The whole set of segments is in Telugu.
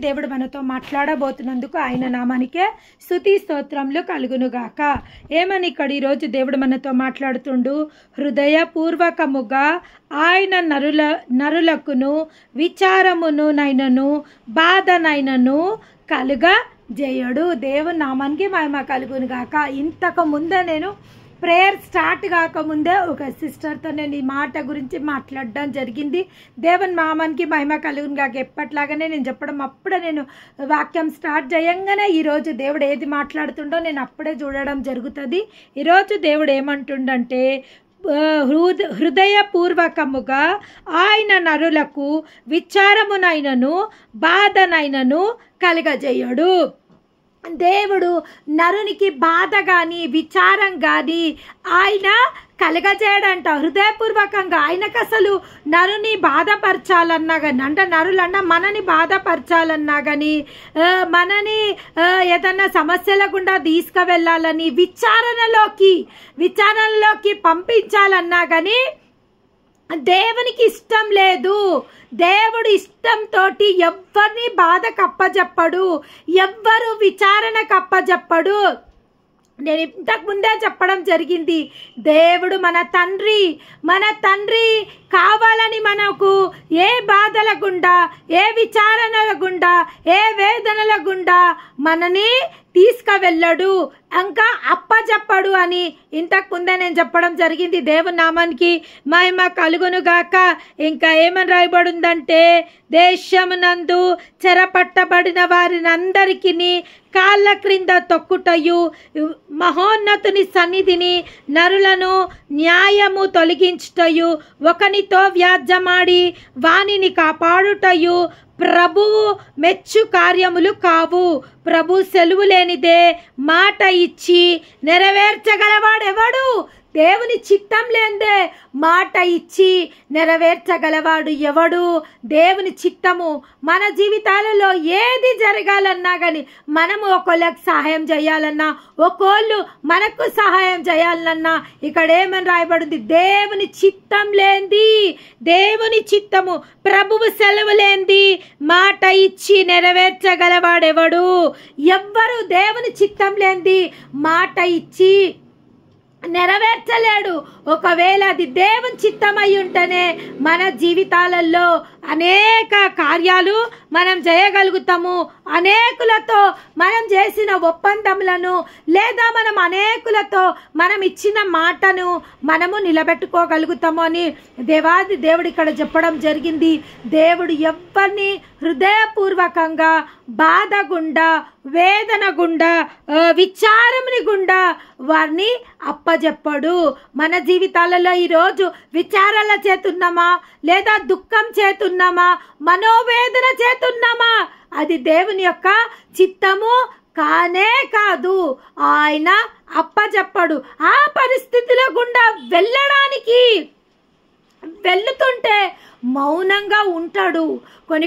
దేవుడు మనతో మాట్లాడబోతున్నందుకు ఆయన నామానికే స్తుతి స్తోత్రములు కలుగునుగాక. ఏమని ఇక్కడ ఈరోజు దేవుడు మనతో మాట్లాడుతుండు, హృదయపూర్వకముగా ఆయన నరులకును విచారమును నైనను బాధనైనను కలుగజేయడు. దేవుని నామానికి మహిమ కలుగునుగాక. ఇంతకు ముందే నేను ప్రేయర్ స్టార్ట్ కాకముందే ఒక సిస్టర్తో నేను ఈ మాట గురించి మాట్లాడడం జరిగింది. దేవుని నామానికి మహిమ కలుగును కాక. ఎప్పట్లాగానే నేను చెప్పడం, అప్పుడే నేను వాక్యం స్టార్ట్ చేయంగానే ఈరోజు దేవుడు ఏది మాట్లాడుతుండో నేను అప్పుడే చూడడం జరుగుతుంది. ఈరోజు దేవుడు ఏమంటుండంటే, హృదయపూర్వకముగా ఆయన నరులకు విచారమునైనను బాధనైనను కలుగజేయడు. దేవుడు నరునికి బాధ కానీ విచారం కానీ ఆయన కలగజేయడంట. హృదయపూర్వకంగా ఆయనకు అసలు నరుని బాధపరచాలన్నా కానీ, అంటే నరులన్నా మనని బాధపరచాలన్నా కానీ, మనని ఏదన్నా సమస్యల గుండా తీసుకువెళ్ళాలని విచారణలోకి పంపించాలన్నా కానీ దేవునికి ఇష్టం లేదు. దేవుడు ఇష్టంతో ఎవ్వరిని బాధ కప్పజెప్పడు, ఎవ్వరు విచారణ కప్పజెప్పడు. నేను ఇంతకు ముందే చెప్పడం జరిగింది, దేవుడు మన తండ్రి కావాలని మనకు ఏ బాధల గుండా, ఏ విచారణల గుండా, ఏ వేదనల గుండా మనని తీసుకువెళ్ళడు, ఇంకా అప్పచెప్పడు అని ఇంతకు ముందే నేను చెప్పడం జరిగింది. దేవుని నామానికి మహిమ కలుగునుగాక. ఇంకా ఏమని రాయబడిందంటే, దేశమునందు చెరపట్టబడిన వారినందరికీ కాళ్ళ క్రింద తొక్కుటయు, మహోన్నతుని సన్నిధిని నరులను న్యాయము తొలగించుటయు, ఒకనితో వ్యాజ్యమాడి వానిని కాపాడుటయు ప్రభువు మెచ్చు కార్యములు కావు. ప్రభు సెలవు లేనిదే మాట ఇచ్చి నెరవేర్చగలవాడెవడు? దేవుని చిత్తం లేదే మాట ఇచ్చి నెరవేర్చగలవాడు ఎవడు? దేవుని చిత్తము మన జీవితాలలో ఏది జరగాలన్నా కానీ, మనము ఒకళ్ళకి సహాయం చేయాలన్నా, ఒకళ్ళు మనకు సహాయం చేయాలన్నా ఇక్కడ ఏమని రాయబడింది? దేవుని చిత్తం లేంది, దేవుని చిత్తము, ప్రభువు సెలవు లేంది మాట ఇచ్చి నెరవేర్చగలవాడెవడు? ఎవ్వరు దేవుని చిత్తం లేంది మాట ఇచ్చి నెరవేర్చలేడు. ఒకవేళ అది దేవుని చిత్తమై ఉంటేనే మన జీవితాలలో అనేక కార్యాలు మనం చేయగలుగుతాము. అనేకులతో మనం చేసిన ఒప్పందములను, లేదా మనం అనేకులతో మనం ఇచ్చిన మాటను మనము నిలబెట్టుకోగలుగుతాము అని దేవుడు ఇక్కడ చెప్పడం జరిగింది. దేవుడు ఎవరిని హృదయపూర్వకంగా బాధ గుండా, వేదన గుండా, విచారముని గుండా వారిని అప్పజెప్పడు. మన జీవితాలలో ఈరోజు విచారాల చేతున్నామా, లేదా దుఃఖం చేతున్నామా, మనోవేదన చేతున్నామా? అది దేవుని యొక్క చిత్తము కానే కాదు. ఆయన అప్పజెప్పడు. ఆ పరిస్థితుల గుండా వెళ్తుంటే మౌనంగా ఉంటాడు.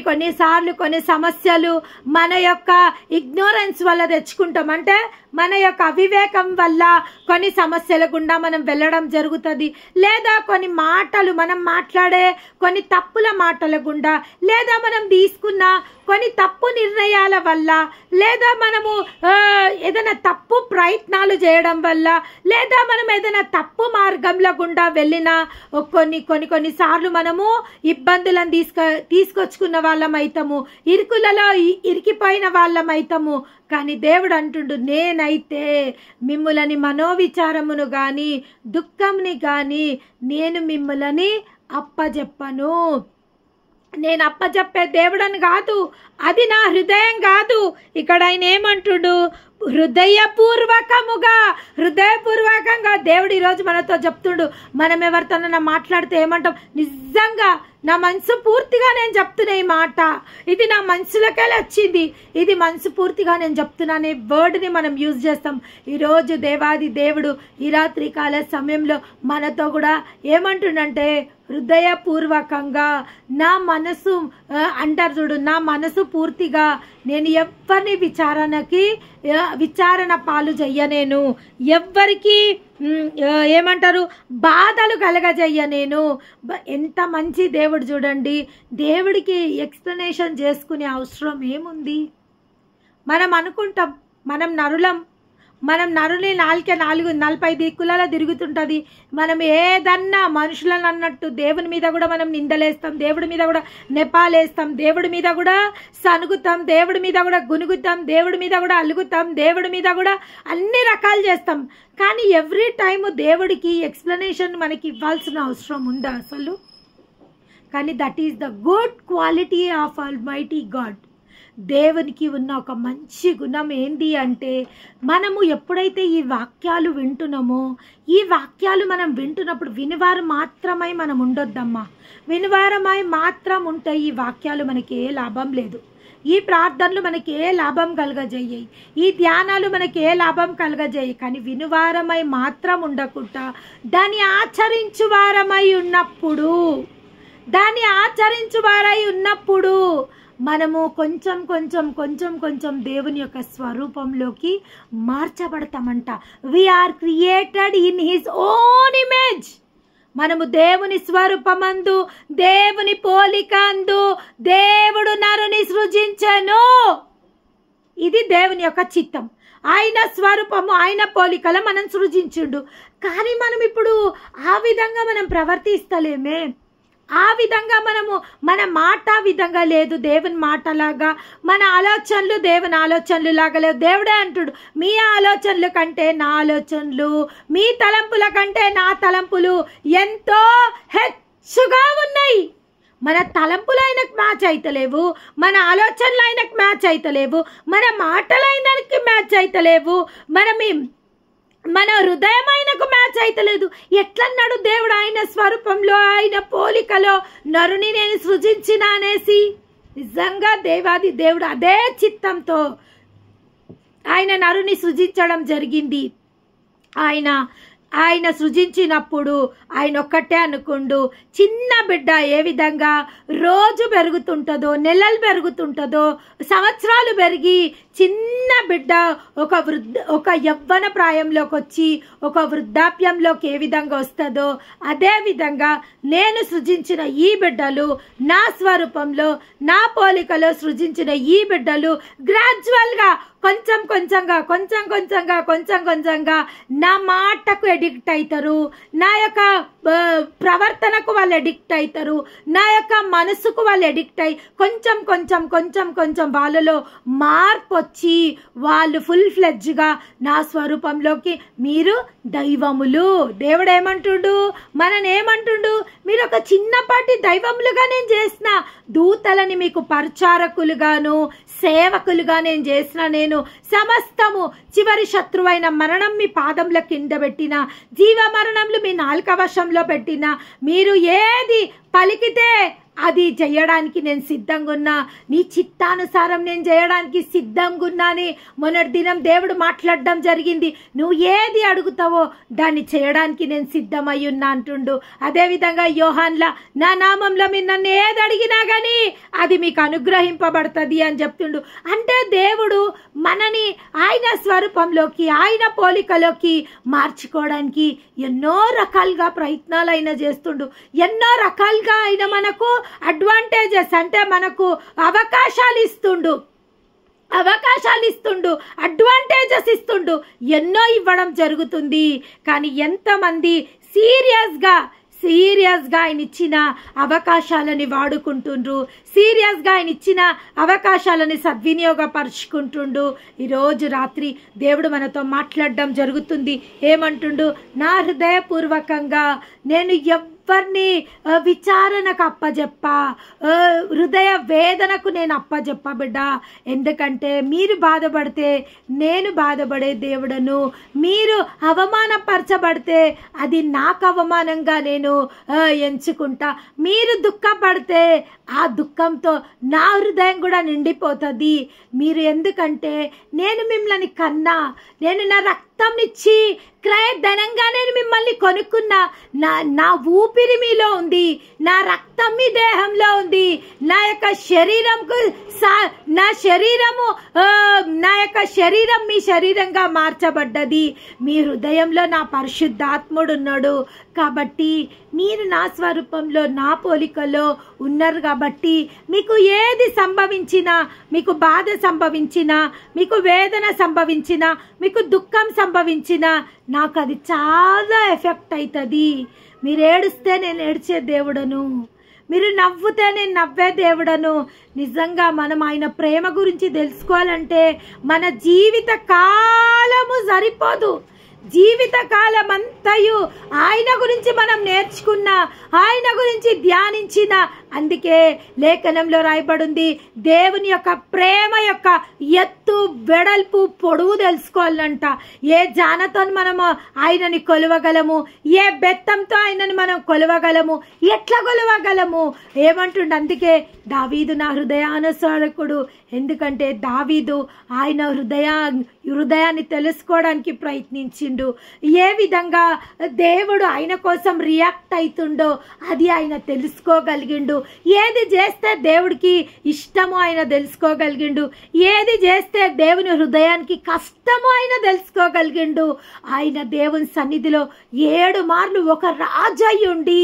కొన్నిసార్లు కొన్ని సమస్యలు మన యొక్క ఇగ్నోరెన్స్ వల్ల తెచ్చుకుంటాం. అంటే మన యొక్క అవివేకం వల్ల కొన్ని సమస్యల గుండా మనం వెళ్ళడం జరుగుతుంది. లేదా కొన్ని మాటలు, మనం మాట్లాడే కొన్ని తప్పుల మాటల గుండా, లేదా మనం తీసుకున్న కొన్ని తప్పు నిర్ణయాల వల్ల, లేదా మనము ఏదైనా తప్పు ప్రయత్నాలు చేయడం వల్ల, లేదా మనం ఏదైనా తప్పు మార్గంలో గుండా వెళ్ళిన కొన్నిసార్లు మనము ఇబ్బందులను తీసుకొచ్చుకున్న వాళ్ళం అవుతాము, ఇరుకులలో ఇరికిపోయిన వాళ్ళం అవుతాము. కానీ దేవుడు అంటుండు, నేనైతే మిమ్ములని మనోవిచారమును గాని దుఃఖంని గాని నేను మిమ్ములని అప్పజెప్పను. నేను అప్పచెప్పే దేవుడని కాదు, అది నా హృదయం కాదు. ఇక్కడ ఆయన ఏమంటుడు? హృదయపూర్వకంగా దేవుడు ఈరోజు మనతో చెప్తుండు. మనం ఎవరితోనైనా మాట్లాడితే ఏమంటాం? నిజంగా నా మనసు పూర్తిగా నేను చెప్తున్నా ఈ మాట, ఇది నా మనసులోకే వచ్చింది, ఇది మనసు పూర్తిగా నేను చెప్తున్నానే వర్డ్ని మనం యూజ్ చేస్తాం. ఈరోజు దేవాది దేవుడు ఈ రాత్రి కాల సమయంలో మనతో కూడా ఏమంటుండంటే, హృదయపూర్వకంగా నా మనసు అంటారు చూడు, నా మనసు పూర్తిగా నేను ఎవరిని విచారణకి విచారణ పాలు చెయ్యనేను, ఎవ్వరికి ఏమంటారు బాధలు కలగజేయనేను. ఎంత మంచి దేవుడు చూడండి. దేవుడికి ఎక్స్ప్లెనేషన్ చేసుకునే అవసరం ఏముంది? మనం అనుకుంటాం మనం నరుని 40 దిక్కులలో తిరుగుతుంటుంది. మనం ఏదన్నా మనుషులను అన్నట్టు దేవుని మీద కూడా మనం నిందలేస్తాం, దేవుడి మీద కూడా నెపాలేస్తాం, దేవుడి మీద కూడా సనుగుతాం, దేవుడి మీద కూడా గునుగుతాం, దేవుడి మీద కూడా అలుగుతాం, దేవుడి మీద కూడా అన్ని రకాలు చేస్తాం. కానీ ఎవ్రీ టైము దేవుడికి ఎక్స్ప్లెనేషన్ మనకి ఇవ్వాల్సిన అవసరం ఉందా అసలు? కానీ that is the good quality of almighty God. దేవునికి ఉన్న ఒక మంచి గుణం ఏంటి అంటే, మనము ఎప్పుడైతే ఈ వాక్యాలు వింటున్నామో, ఈ వాక్యాలు మనం వింటున్నప్పుడు వినివారు మాత్రమై మనం ఉండొద్దమ్మా. వినివారమై మాత్రం ఉంటే ఈ వాక్యాలు మనకి ఏ లాభం లేదు. ఈ ప్రార్థనలు మనకి ఏ లాభం కలగజేయాయి, ఈ ధ్యానాలు మనకి ఏ లాభం కలగజేయి. కానీ వినువారమై మాత్రం ఉండకుండా దాన్ని ఆచరించువారమై ఉన్నప్పుడు మనము కొంచెం దేవుని యొక్క స్వరూపంలోకి మార్చబడతామంట. We are created in his own image. మనము దేవుని స్వరూపమందు, దేవుని పోలికందు దేవుడు నరుని సృజించెను. ఇది దేవుని యొక్క చిత్తం. ఆయన స్వరూపము, ఆయన పోలికల మనం సృజించుండు. కానీ మనం ఇప్పుడు ఆ విధంగా మనం ప్రవర్తిస్తలేమే. ఆ విధంగా మన మాట విధంగా లేదు దేవుని మాటలాగా, మన ఆలోచనలు దేవుని ఆలోచనలు లాగా లేవు. దేవుడే అంటుడు, మీ ఆలోచనల కంటే నా ఆలోచనలు, మీ తలంపుల కంటే నా తలంపులు ఎంతో హెచ్చుగా ఉన్నాయి. మన తలంపులు ఆయనకు మ్యాచ్ అయితలేవు, మన ఆలోచనలు ఆయనకు మ్యాచ్ అయితలేవు, మన మాటలు ఆయనకి మ్యాచ్ అయితలేవు, మన హృదయం ఆయనకు మ్యాచ్ అయితలేదు. ఎట్లన్నాడు దేవుడు ఆయన స్వరూపంలో, ఆయన పోలికలో నరుని నేను సృజించిన అనేసి? నిజంగా దేవాది దేవుడు అదే చిత్తంతో ఆయన నరుని సృజించడం జరిగింది. ఆయన సృజించినప్పుడు ఆయన ఒక్కటే అనుకుండు, చిన్న బిడ్డ ఏ విధంగా రోజు పెరుగుతుంటుందో, నెలలు పెరుగుతుంటుందో, సంవత్సరాలు పెరిగి చిన్న బిడ్డ ఒక యవ్వన ప్రాయంలోకి వచ్చి ఒక వృద్ధాప్యంలోకి ఏ విధంగా వస్తుందో, అదే విధంగా నేను సృజించిన ఈ బిడ్డలు, నా స్వరూపంలో నా పోలికలో సృజించిన ఈ బిడ్డలు గ్రాడ్యువల్గా కొంచెంగా నా మాటకు ఎడిక్ట్ అవుతారు, నా యొక్క ప్రవర్తనకు వాళ్ళు ఎడిక్ట్ అవుతారు, నా యొక్క మనసుకు వాళ్ళు ఎడిక్ట్ అయ్యి కొంచెం వాళ్ళలో మార్పు వచ్చి వాళ్ళు ఫుల్ ఫ్లెడ్జ్గా నా స్వరూపంలోకి మీరు దైవములు. దేవుడు ఏమంటుండు, ఏమంటుండు, మీరు ఒక చిన్నపాటి దైవములుగా నేను చేసిన, దూతలని మీకు పరిచారకులుగాను సేవకులుగా నేను చేసిన, నేను సమస్తము చివరి శత్రువైన మరణం మీ పాదంల కింద పెట్టిన, జీవ మరణంలు మీ నాలుక వశంలో పెట్టిన, మీరు ఏది పలికితే అది చేయడానికి నేను సిద్ధంగా ఉన్నా, నీ చిత్తానుసారం నేను చేయడానికి సిద్ధంగా ఉన్నా అని మొన్నటి దినం దేవుడు మాట్లాడడం జరిగింది. నువ్వు ఏది అడుగుతావో దాన్ని చేయడానికి నేను సిద్ధమై ఉన్నా అంటుండు. అదేవిధంగా యోహాన్లా నా నామంలో మీరు నన్ను ఏది అడిగినా కానీ అది మీకు అనుగ్రహింపబడుతుంది అని చెప్తుండు. అంటే దేవుడు మనని ఆయన స్వరూపంలోకి, ఆయన పోలికలోకి మార్చుకోవడానికి ఎన్నో రకాలుగా ప్రయత్నాలు ఆయన చేస్తుండు. ఎన్నో రకాలుగా ఆయన మనకు అడ్వాంటేజెస్ అంటే మనకు అవకాశాలు ఇస్తుండు, అడ్వాంటేజెస్ ఇస్తుండు, ఎన్నో ఇవ్వడం జరుగుతుంది. కానీ ఎంతమంది సీరియస్గా ఆయన ఇచ్చిన అవకాశాలని వాడుకుంటుండ్రు, సీరియస్గా ఆయన ఇచ్చిన అవకాశాలని సద్వినియోగపరుచుకుంటుండు. ఈరోజు రాత్రి దేవుడు మనతో మాట్లాడడం జరుగుతుంది. ఏమంటుండు, నా హృదయపూర్వకంగా నేను ఎవరిని విచారణకు అప్పజెప్పా, హృదయ వేదనకు నేను అప్పజెప్పా బిడ్డ. ఎందుకంటే మీరు బాధపడితే నేను బాధపడే దేవుడను, మీరు అవమానపరచబడితే అది నాకు అవమానంగా నేను ఎంచుకుంటా, మీరు దుఃఖపడితే ఆ దుఃఖంతో నా హృదయం కూడా నిండిపోతుంది. మీరు ఎందుకంటే నేను మిమ్మల్ని కన్నా, నేను నా రక్త రక్తంనిచ్చి క్రయధనంగా నేను మిమ్మల్ని కొనుక్కున్నా. నా ఊపిరి మీలో ఉంది, నా రక్తం మీ దేహంలో ఉంది, నా యొక్క శరీరంకు నా యొక్క శరీరం మీ శరీరంగా మార్చబడ్డది. మీ హృదయంలో నా పరిశుద్ధాత్ముడు ఉన్నాడు. కాబట్టి మీరు నా స్వరూపంలో నా పోలికలో ఉన్నారు. కాబట్టి మీకు ఏది సంభవించినా, మీకు బాధ సంభవించినా, మీకు వేదన సంభవించినా, మీకు దుఃఖం సంభవించినా నాకు అది చాలా ఎఫెక్ట్ అవుతుంది. మీరు ఏడుస్తే నేను ఏడ్చే దేవుడను, మీరు నవ్వుతే నేను నవ్వే దేవుడను. నిజంగా మనం ఆయన ప్రేమ గురించి తెలుసుకోవాలంటే మన జీవిత కాలము సరిపోదు. జీవిత కాలం అంతయు ఆయన గురించి మనం నేర్చుకున్న, ఆయన గురించి ధ్యానించిన. అందుకే లేఖనంలో రాయబడింది, దేవుని యొక్క ప్రేమ యొక్క ఎత్తు వెడల్పు పొడవు తెలుసుకోవాలంట. ఏ జానతో మనము ఆయనని కొలవగలము, ఏ బెత్తంతో ఆయనని మనం కొలవగలము, ఎట్లా కొలవగలము ఏమంటుండ. అందుకే దావీదు నా హృదయానుసారకుడు. ఎందుకంటే దావీదు ఆయన హృదయాన్ని తెలుసుకోవడానికి ప్రయత్నించిండు. ఏ విధంగా దేవుడు ఆయన కోసం రియాక్ట్ అవుతుండో అది ఆయన తెలుసుకోగలిగిండు. ఏది చేస్తే దేవుడికి ఇష్టమో ఆయన తెలుసుకోగలిగిండు. ఏది చేస్తే దేవుని హృదయానికి కష్టమో ఆయన తెలుసుకోగలిగిండు. ఆయన దేవుని సన్నిధిలో 7 మార్లు ఒక రాజయ్యుండి,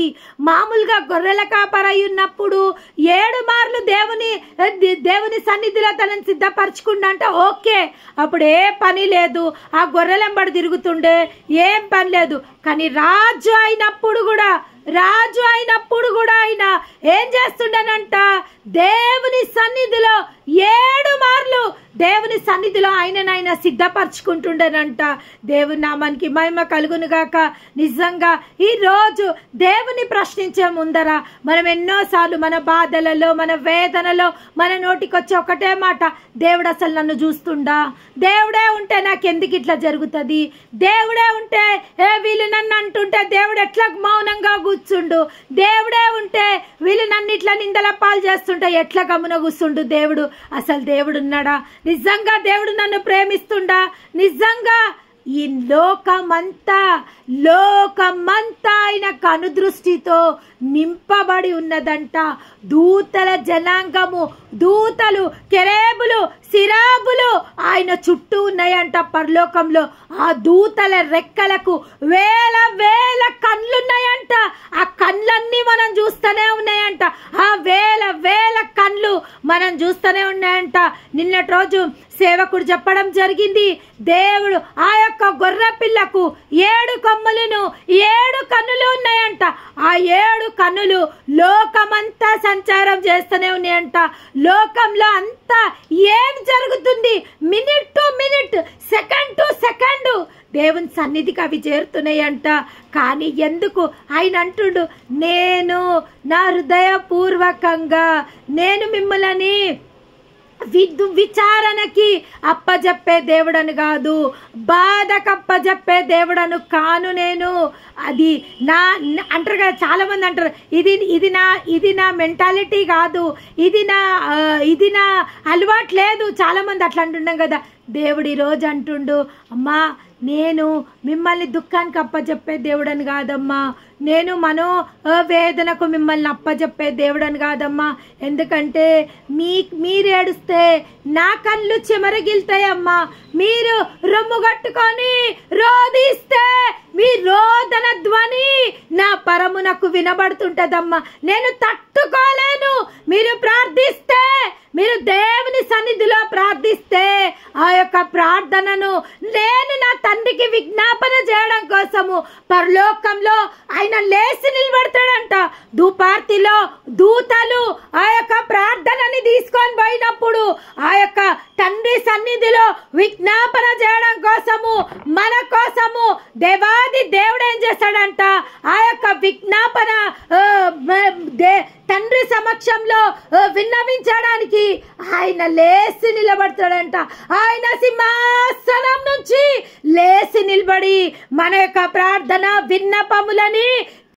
మామూలుగా గొర్రెల కాపరై ఉన్నప్పుడు 7 మార్లు దేవుని సన్నిధిలో తనని సిద్ధపరచుకుంటా అంటే ఓకే, అప్పుడు ఏ పని లేదు, ఆ గొర్రెలెంబడి తిరుగుతుండే, ఏం పని లేదు. కానీ రాజు అయినప్పుడు కూడా ఆయన ఏం చేస్తుండనంట, దేవుని సన్నిధిలో 7 మార్లు దేవుని సన్నిధిలో ఆయన సిద్ధపరచుకుంటుండేనంట. దేవుని నామానికి మహిమ కలుగును గాక. నిజంగా ఈ రోజు దేవుని ప్రశ్నించే ముందర మనం ఎన్నోసార్లు మన బాధలలో, మన వేదనలో మన నోటికొచ్చే ఒకటే మాట, దేవుడు అసలు నన్ను చూస్తుండా, దేవుడే ఉంటే నాకెందుకు ఇట్లా జరుగుతుంది, దేవుడే ఉంటే వీళ్ళు నన్ను అంటుంటే దేవుడు ఎట్లా మౌనంగా కూర్చుండు, దేవుడే ఉంటే వీళ్ళు నన్ను ఇట్లా నిందల పాలు చేస్తుంటే ఎట్లా గమన కూర్చుండు దేవుడు. అసలు దేవుడు ఉన్నాడా? నిజంగా దేవుడు నన్ను ప్రేమిస్తుండా? నిజంగా ఈ లోకమంతా ఆయన కనుదృష్టితో నింపబడి ఉన్నదంట. దూతల జనాంగము, దూతలు, కెరేబులు, సిరాబులు ఆయన చుట్టూ ఉన్నాయంట పరలోకంలో. ఆ దూతల రెక్కలకు వేల కన్నులున్నాయంట. ఆ కన్నులన్నీ మనం చూస్తూనే ఉన్నాయంట. ఆ వేల కన్నులు మనం చూస్తూనే ఉన్నాయంట. నిన్నటి రోజు సేవకుడు చెప్పడం జరిగింది, దేవుడు ఆ యొక్క గొర్రె పిల్లకు 7 కొమ్ములను 7 కన్నులు ఉన్నాయంట. ఆ 7 కన్నులు లోకమంతా సంచారం చేస్తూనే ఉన్నాయంట. లోకంలో అంతా ఏం జరుగుతుంది, minute to minute, second to second దేవుని సన్నిధికి అవి చేరుతున్నాయంట. కానీ ఎందుకు ఆయన అంటుండు, నేను నా హృదయపూర్వకంగా నేను మిమ్మల్ని విచారణకి అప్పజెప్పే దేవుడను కాదు, బాధకు అప్పజెప్పే దేవుడను కాను నేను. అది నా అంటారు కదా, చాలా మంది అంటారు ఇది నా మెంటాలిటీ కాదు, ఇది నా అలవాటు లేదు. చాలా మంది అట్లా అంటున్నాం కదా. దేవుడు ఈరోజు అంటుండు, అమ్మా నేను మిమ్మల్ని దుఃఖానికి అప్పచెప్పే దేవుడని కాదమ్మా, నేను మనోవేదనకు మిమ్మల్ని అప్పచెప్పే దేవుడని కాదమ్మా. ఎందుకంటే మీరు ఏడుస్తే నా కళ్ళు చెమరగిల్తాయమ్మా, మీరు రొమ్ము కట్టుకొని రోదిస్తే మీ రోదన ధ్వని నా పరమునకు వినబడుతుంటదమ్మా. నేను తట్టుకోలేను. మీరు ప్రార్థిస్తే, మీరు దేవుని సన్నిధిలో ప్రార్థిస్తే ఆ యొక్క ప్రార్థనను నేను నా తండ్రికి విజ్ఞాపన చేయడం కోసము పరలోకంలో ఆయన లేచి నిలబడతాడంట. దుపార్తిలో దూతలు ఆ యొక్క ప్రార్థనని తీసుకొని పోయినప్పుడు ఆ యొక్క తండ్రి సన్నిధిలో విజ్ఞాపన చేయడం కోసము, మన కోసము దేవాది దేవుడు ఏం చేస్తాడంట, ఆ యొక్క విజ్ఞాపన తండ్రి సమక్షంలో విన్నవించడానికి ఆయన లేచి నిలబడతాడంట. ఆయన సింహాసనం నుంచి లేచి నిలబడి మన యొక్క ప్రార్థన విన్నపములని